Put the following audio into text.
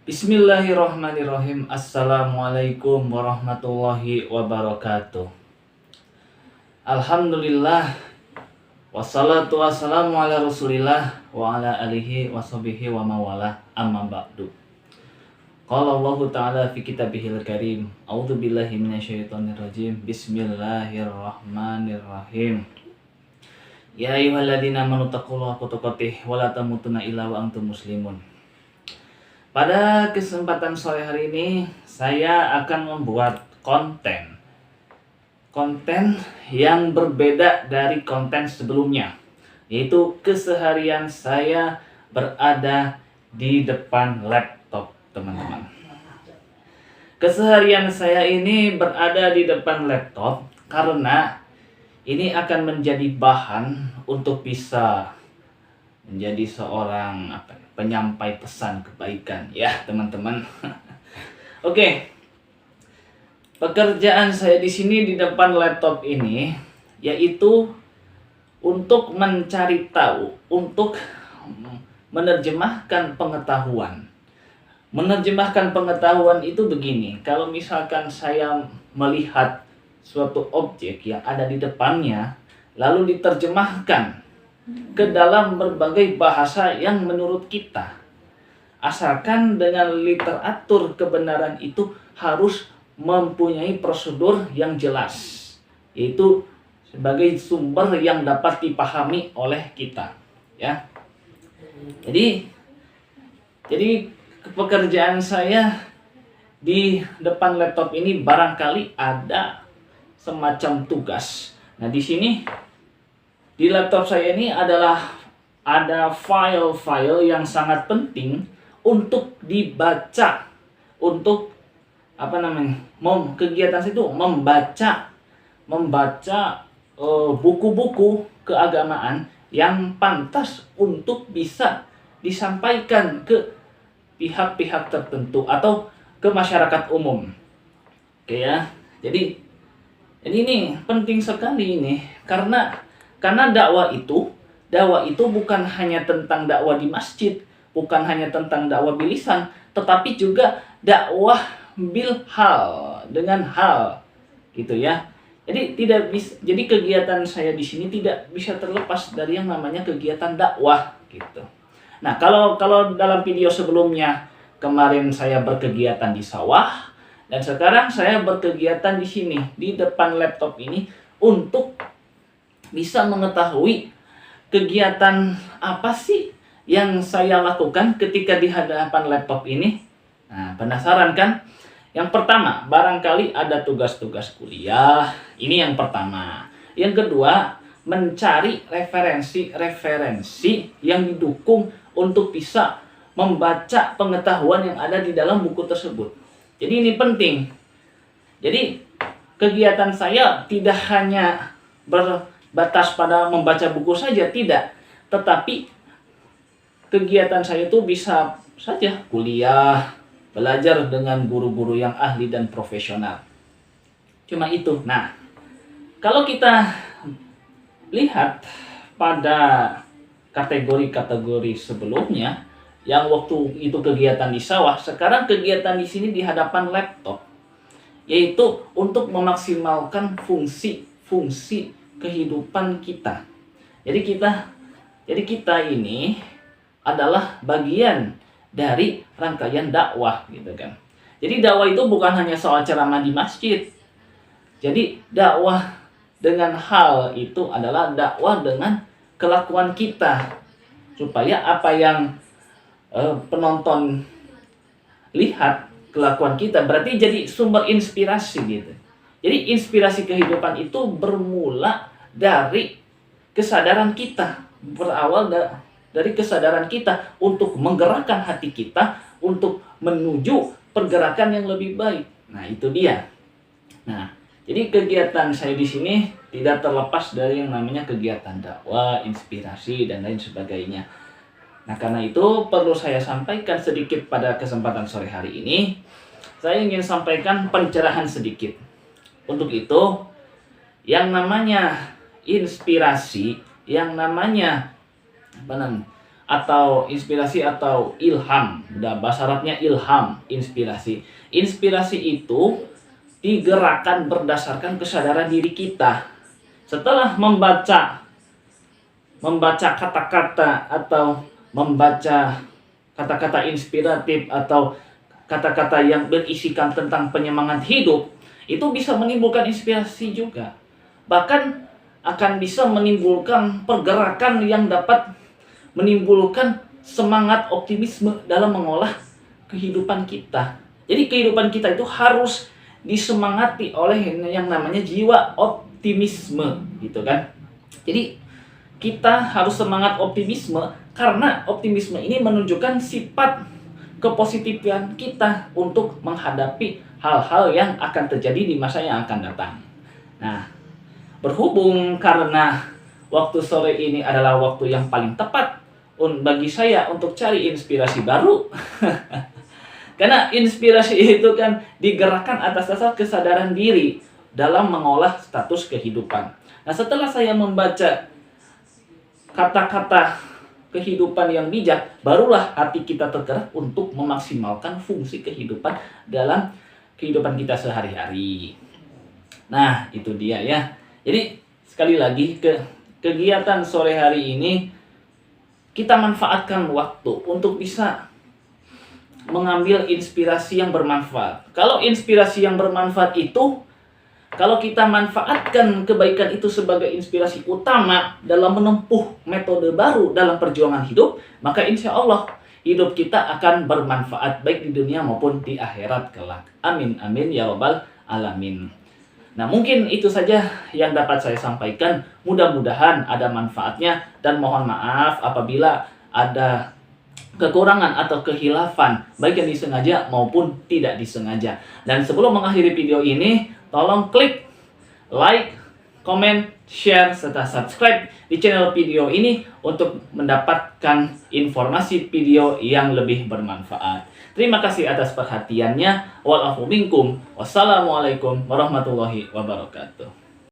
Bismillahirrahmanirrahim. Assalamualaikum warahmatullahi wabarakatuh. Alhamdulillah. Wassalatu wassalamu ala rasulillah wa ala alihi washabihi wa mawalah, amma ba'du. Qala Allah ta'ala fi kitabihil karim. A'udzu billahi minasyaitonir rajim. Bismillahirrahmanirrahim. Ya ayyuhalladzina amanu taqullaha haqqa tuqatih wa la tamutunna illa wa antum muslimun. Pada kesempatan sore hari ini saya akan membuat konten yang berbeda dari konten sebelumnya, yaitu keseharian saya berada di depan laptop, teman-teman. Keseharian saya ini berada di depan laptop karena ini akan menjadi bahan untuk bisa menjadi seorang penyampai pesan kebaikan, ya teman-teman. Oke. Pekerjaan saya di sini di depan laptop ini yaitu untuk mencari tahu, untuk menerjemahkan pengetahuan. Menerjemahkan pengetahuan itu begini, kalau misalkan saya melihat suatu objek yang ada di depannya lalu diterjemahkan ke dalam berbagai bahasa yang menurut kita, asalkan dengan literatur kebenaran itu harus mempunyai prosedur yang jelas, yaitu sebagai sumber yang dapat dipahami oleh kita, ya. Jadi pekerjaan saya di depan laptop ini barangkali ada semacam tugas. Nah, di sini di laptop saya ini ada file-file yang sangat penting untuk dibaca, untuk kegiatan saya itu membaca buku-buku keagamaan yang pantas untuk bisa disampaikan ke pihak-pihak tertentu atau ke masyarakat umum. Oke ya. Jadi ini penting sekali ini karena dakwah itu bukan hanya tentang dakwah di masjid, bukan hanya tentang dakwah bilisan, tetapi juga dakwah bil hal, dengan hal, gitu ya. Jadi kegiatan saya di sini tidak bisa terlepas dari yang namanya kegiatan dakwah, gitu. Nah, kalau dalam video sebelumnya kemarin saya berkegiatan di sawah dan sekarang saya berkegiatan di sini di depan laptop ini untuk bisa mengetahui kegiatan apa sih yang saya lakukan ketika di hadapan laptop ini. Nah, penasaran kan? Yang pertama, barangkali ada tugas-tugas kuliah. Ini yang pertama. Yang kedua, mencari referensi yang didukung untuk bisa membaca pengetahuan yang ada di dalam buku tersebut. Jadi ini penting. Jadi kegiatan saya tidak hanya batas pada membaca buku saja, tidak. Tetapi kegiatan saya itu bisa saja kuliah, belajar dengan guru-guru yang ahli dan profesional. Cuma itu. Nah, kalau kita lihat pada kategori-kategori sebelumnya, yang waktu itu kegiatan di sawah, sekarang kegiatan di sini di hadapan laptop, yaitu untuk memaksimalkan fungsi kehidupan kita. Jadi kita ini adalah bagian dari rangkaian dakwah, gitu kan. Jadi dakwah itu bukan hanya soal ceramah di masjid. Jadi dakwah dengan hal itu adalah dakwah dengan kelakuan kita, supaya apa yang penonton lihat kelakuan kita berarti jadi sumber inspirasi, gitu. Jadi inspirasi kehidupan itu bermula dari kesadaran kita, berawal dari kesadaran kita untuk menggerakkan hati kita untuk menuju pergerakan yang lebih baik. Nah, itu dia. Nah, jadi kegiatan saya di sini tidak terlepas dari yang namanya kegiatan dakwah, inspirasi, dan lain sebagainya. Nah, karena itu perlu saya sampaikan sedikit pada kesempatan sore hari ini. Saya ingin sampaikan pencerahan sedikit. Untuk itu, yang namanya inspirasi, yang namanya atau inspirasi atau ilham. Bahasa Arabnya ilham, inspirasi. Inspirasi itu digerakkan berdasarkan kesadaran diri kita. Setelah membaca kata-kata atau membaca kata-kata inspiratif atau kata-kata yang berisikan tentang penyemangat hidup, itu bisa menimbulkan inspirasi juga. Bahkan akan bisa menimbulkan pergerakan yang dapat menimbulkan semangat optimisme dalam mengolah kehidupan kita. Jadi kehidupan kita itu harus disemangati oleh yang namanya jiwa optimisme, gitu kan. Jadi kita harus semangat optimisme karena optimisme ini menunjukkan sifat kepositifan kita untuk menghadapi hal-hal yang akan terjadi di masa yang akan datang. Nah, berhubung karena waktu sore ini adalah waktu yang paling tepat bagi saya untuk cari inspirasi baru. Karena inspirasi itu kan digerakkan atas dasar kesadaran diri dalam mengolah status kehidupan. Nah, setelah saya membaca kata-kata kehidupan yang bijak, barulah hati kita tergerak untuk memaksimalkan fungsi kehidupan dalam kehidupan kita sehari-hari. Nah, itu dia ya. Jadi, sekali lagi kegiatan sore hari ini kita manfaatkan waktu untuk bisa mengambil inspirasi yang bermanfaat. Kalau inspirasi yang bermanfaat itu, kalau kita manfaatkan kebaikan itu sebagai inspirasi utama dalam menempuh metode baru dalam perjuangan hidup, maka insya Allah hidup kita akan bermanfaat baik di dunia maupun di akhirat kelak. Amin, amin, ya rabbal alamin. Nah, mungkin itu saja yang dapat saya sampaikan. Mudah-mudahan ada manfaatnya dan mohon maaf apabila ada kekurangan atau kehilafan baik yang disengaja maupun tidak disengaja. Dan sebelum mengakhiri video ini, tolong klik like, comment, share, serta subscribe di channel video ini untuk mendapatkan informasi video yang lebih bermanfaat. Terima kasih atas perhatiannya. Wa'alaikum. Wassalamualaikum warahmatullahi wabarakatuh.